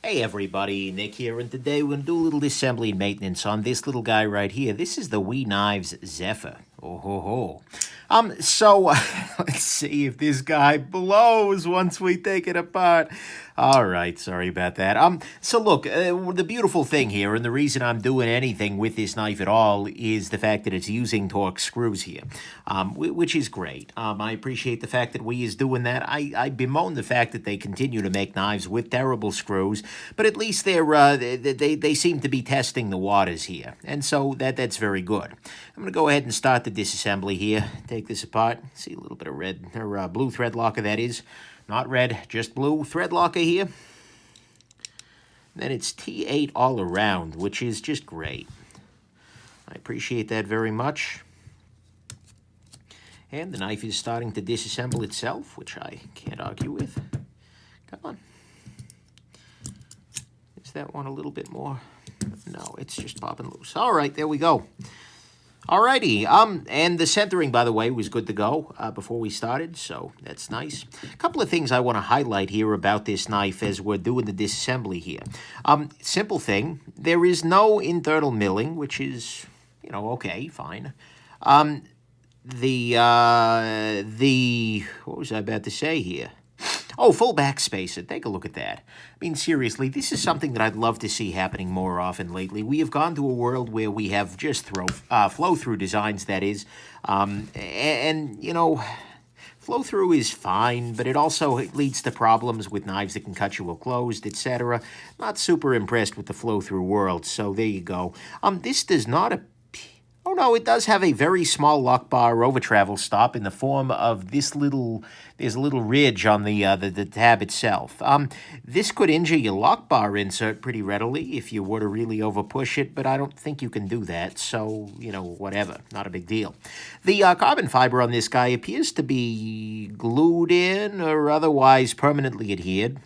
Hey everybody, Nick here, and today we're going to do a little assembly and maintenance on this little guy right here. This is the WE Knives Zephyr. Oh ho ho. Let's see if this guy blows once we take it apart. All right, sorry about that. Look, the beautiful thing here, and the reason I'm doing anything with this knife at all, is the fact that it's using Torx screws here, which is great. I appreciate the fact that WE is doing that. I bemoan the fact that they continue to make knives with terrible screws, but at least they seem to be testing the waters here, and so that's very good. I'm going to go ahead and start the disassembly here. Take this apart. See a little bit of red, or blue thread locker, that is. Not red, just blue thread locker here. Then it's T8 all around, which is just great. I appreciate that very much. And the knife is starting to disassemble itself, which I can't argue with. Come on. Is that one a little bit more? No, it's just popping loose. All right, there we go. Alrighty, and the centering, by the way, was good to go before we started, so that's nice. A couple of things I want to highlight here about this knife as we're doing the disassembly here. Simple thing, there is no internal milling, which is, okay, fine. What was I about to say here? Oh, full back spacer. Take a look at that. I mean, seriously, this is something that I'd love to see happening more often lately. We have gone to a world where we have just flow-through designs, that is. Flow-through is fine, but it also leads to problems with knives that can cut you while closed, etc. Not super impressed with the flow-through world, so there you go. This does not Oh no, it does have a very small lock bar over travel stop in the form of there's a little ridge on the tab itself. This could injure your lock bar insert pretty readily if you were to really over push it, but I don't think you can do that, so, whatever, not a big deal. The carbon fiber on this guy appears to be glued in or otherwise permanently adhered,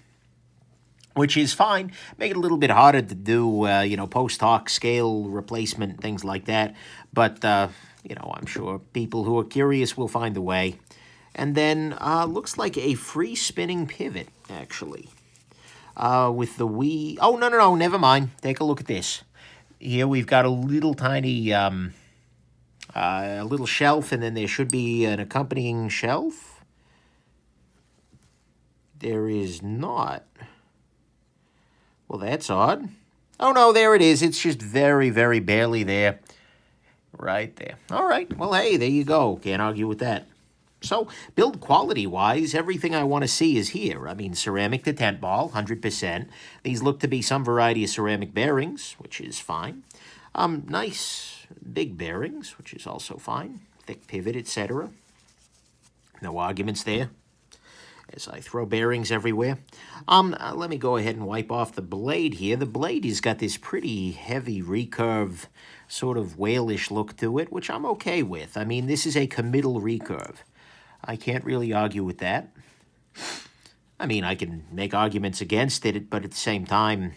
which is fine. Make it a little bit harder to do, post-hoc scale replacement, things like that. But, I'm sure people who are curious will find a way. And then, looks like a free spinning pivot, actually. With the WE... Oh, no, never mind. Take a look at this. Here we've got a little tiny, a little shelf, and then there should be an accompanying shelf. There is not. Well, that's odd. Oh, no, there it is. It's just very, very barely there. Right there. All right. Well, hey, there you go. Can't argue with that. So, build quality-wise, everything I want to see is here. I mean, ceramic to tent ball, 100%. These look to be some variety of ceramic bearings, which is fine. Nice big bearings, which is also fine. Thick pivot, etc. No arguments there. As I throw bearings everywhere. Let me go ahead and wipe off the blade here. The blade has got this pretty heavy recurve, sort of whalish look to it, which I'm okay with. I mean, this is a committal recurve. I can't really argue with that. I mean, I can make arguments against it, but at the same time,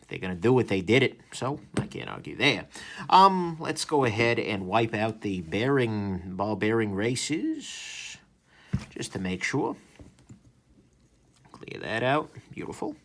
if they're going to do it, they did it, so I can't argue there. Let's go ahead and wipe out the ball bearing races, just to make sure. Clear that out. Beautiful.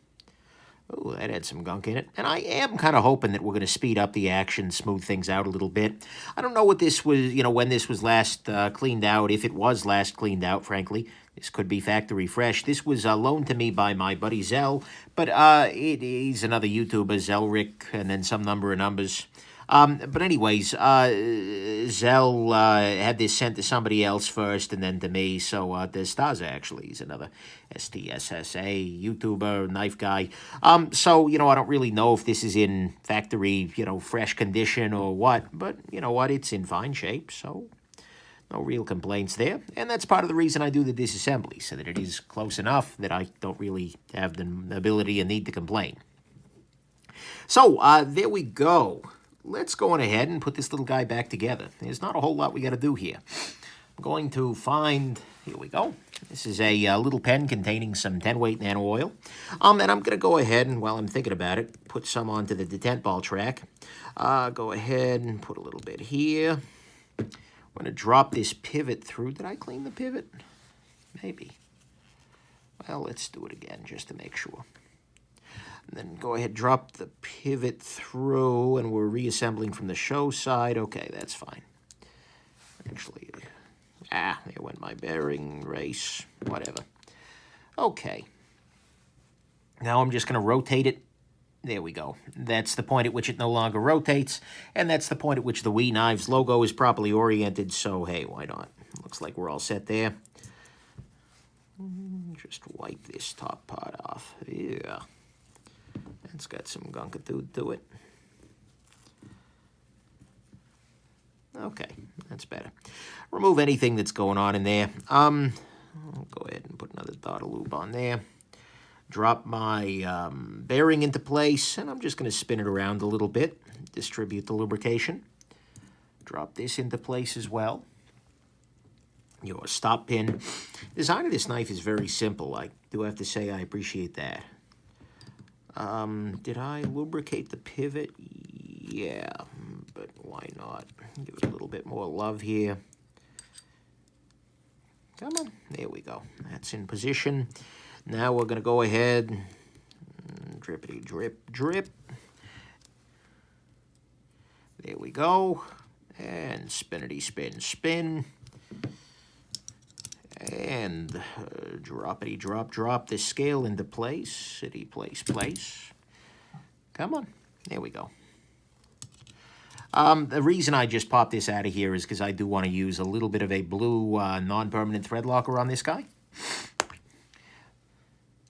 Oh, that had some gunk in it. And I am kind of hoping that we're going to speed up the action, smooth things out a little bit. I don't know what this was, when this was last cleaned out, if it was last cleaned out, frankly. This could be factory fresh. This was loaned to me by my buddy Zell, but he's another YouTuber, Zellrick, and then some number of numbers. But anyways, Zell had this sent to somebody else first and then to me. So Staza actually is another STSSA YouTuber, knife guy. So, I don't really know if this is in factory, fresh condition or what. But, you know what, it's in fine shape, so no real complaints there. And that's part of the reason I do the disassembly, so that it is close enough that I don't really have the ability and need to complain. So, there we go. Let's go on ahead and put this little guy back together. There's not a whole lot we got to do here. I'm going to find, here we go. This is a little pen containing some 10-weight nano oil. And I'm going to go ahead and, while I'm thinking about it, put some onto the detent ball track. Go ahead and put a little bit here. I'm going to drop this pivot through. Did I clean the pivot? Maybe. Well, let's do it again just to make sure. Then go ahead, drop the pivot through, and we're reassembling from the show side. Okay, that's fine. Actually, there went my bearing race, whatever. Okay. Now I'm just going to rotate it. There we go. That's the point at which it no longer rotates, and that's the point at which the WE Knives logo is properly oriented, so hey, why not? Looks like we're all set there. Just wipe this top part off. Yeah. It's got some gunkatude to it. Okay, that's better. Remove anything that's going on in there. I'll go ahead and put another dot of lube on there. Drop my bearing into place, and I'm just going to spin it around a little bit. Distribute the lubrication. Drop this into place as well. Your stop pin. Design of this knife is very simple. I do have to say I appreciate that. Did I lubricate the pivot? Yeah, but why not? Give it a little bit more love here. Come on, there we go. That's in position. Now we're going to go ahead, drippity drip, drip. There we go. And spinnity spin, spin. And droppity drop, drop this scale into place. City, place, place. Come on, there we go. The reason I just popped this out of here is because I do want to use a little bit of a blue non-permanent thread locker on this guy.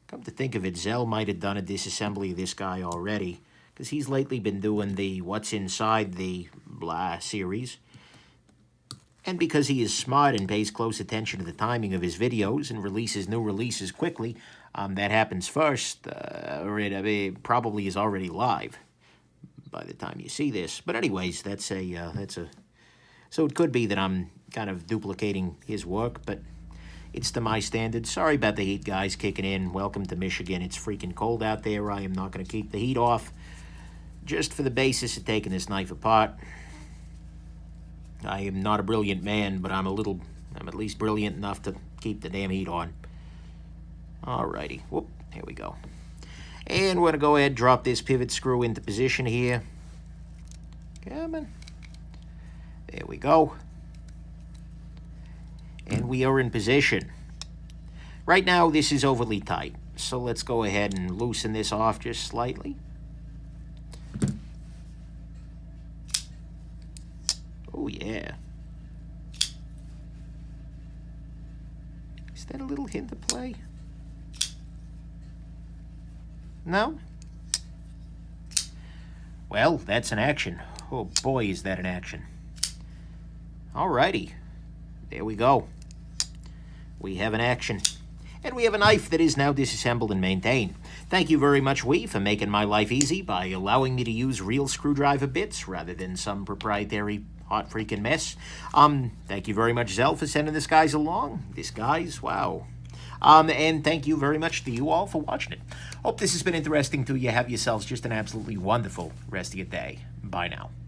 Come to think of it, Zell might have done a disassembly of this guy already, because he's lately been doing the What's Inside the Blah series. And because he is smart and pays close attention to the timing of his videos and releases new releases quickly, that happens first, or it probably is already live by the time you see this. But anyways, so it could be that I'm kind of duplicating his work, but it's to my standards. Sorry about the heat, guys, kicking in. Welcome to Michigan. It's freaking cold out there. I am not going to keep the heat off just for the basis of taking this knife apart. I am not a brilliant man, but I'm at least brilliant enough to keep the damn heat on. Alrighty. Whoop. Here we go. And we're going to go ahead and drop this pivot screw into position here. Come on. There we go. And we are in position. Right now, this is overly tight. So let's go ahead and loosen this off just slightly. Oh, yeah. Is that a little hint of play? No? Well, that's an action. Oh, boy, is that an action. Alrighty. There we go. We have an action. And we have a knife that is now disassembled and maintained. Thank you very much, WE, for making my life easy by allowing me to use real screwdriver bits rather than some proprietary hot freaking mess. Thank you very much, Zell, for sending this guys along. This guys, wow. And thank you very much to you all for watching it. Hope this has been interesting to you. Have yourselves just an absolutely wonderful rest of your day. Bye now.